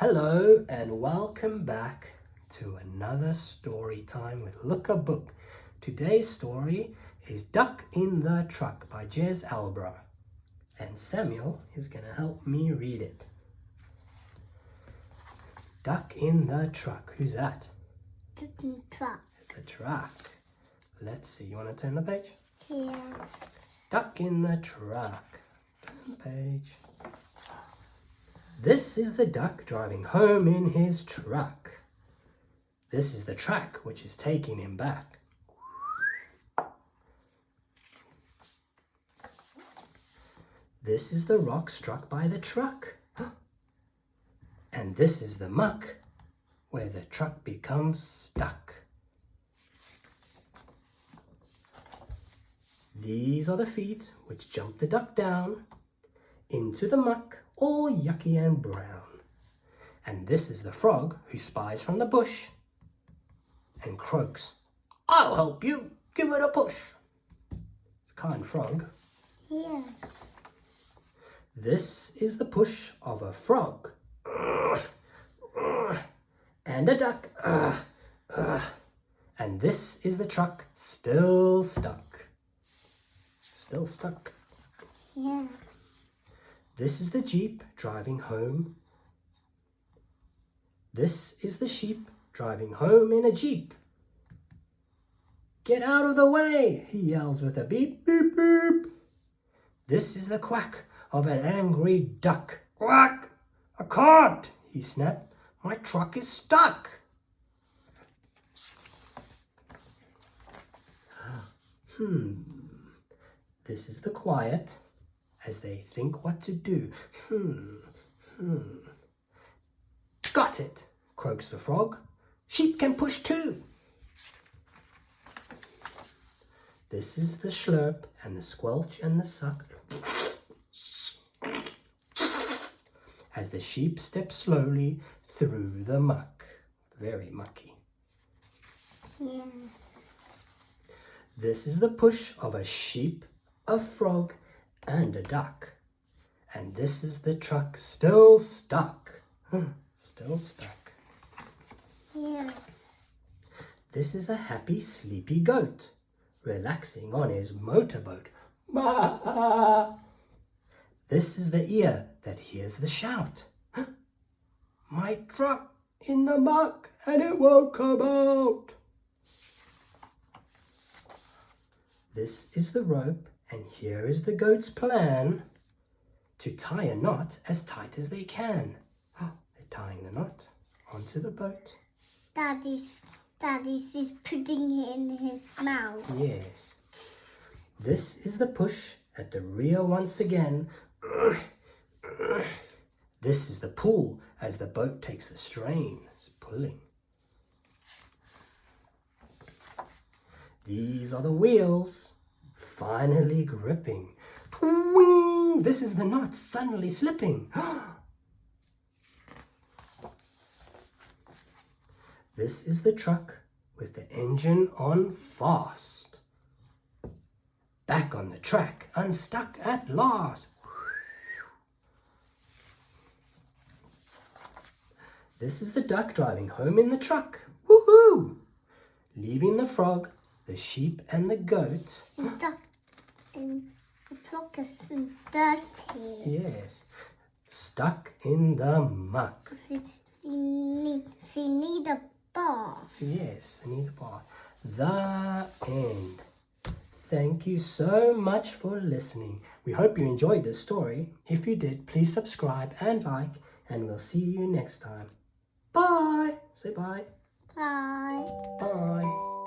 Hello and welcome back to another story time with Look a Book. Today's story is Duck in the Truck by Jez Albro, and Samuel is going to help me read it. Duck in the Truck. Who's that? Duck in the truck. It's a truck. Let's see. You want to turn the page? Yeah. Duck in the Truck. Turn the page. This is the duck driving home in his truck. This is the track which is taking him back. This is the rock struck by the truck. And this is the muck where the truck becomes stuck. These are the feet which jump the duck down into the muck, all yucky and brown. And this is the frog who spies from the bush and croaks, "I'll help you, give it a push." It's a kind frog. Yeah. This is the push of a frog and a duck. And this is the truck still stuck. Still stuck. Yeah. This is the Jeep driving home. This is the sheep driving home in a Jeep. "Get out of the way," he yells with a beep, beep, beep. This is the quack of an angry duck. "Quack! I can't," he snapped. "My truck is stuck." This is the quiet as they think what to do. "Got it," croaks the frog. "Sheep can push too." This is the slurp and the squelch and the suck as the sheep step slowly through the muck. Very mucky. Yeah. This is the push of a sheep, a frog, and a duck. And this is the truck still stuck. Still stuck. Yeah. This is a happy, sleepy goat, relaxing on his motorboat. "Bah!" This is the ear that hears the shout. "My truck in the muck and it won't come out." This is the rope, and here is the goat's plan to tie a knot as tight as they can. They're tying the knot onto the boat. Daddy's is putting it in his mouth. Yes. This is the push at the rear once again. This is the pull as the boat takes a strain. It's pulling. These are the wheels, finally gripping. Twing! This is the knot suddenly slipping. This is the truck with the engine on fast. Back on the track, unstuck at last. This is the duck driving home in the truck. Woohoo! Leaving the frog, the sheep, and the goat. The duck and the truck is dirty. Yes. Stuck in the muck. She need a bath. Yes, they need a bath. The end. Thank you so much for listening. We hope you enjoyed this story. If you did, please subscribe and like, and we'll see you next time. Bye. Say bye. Bye. Bye.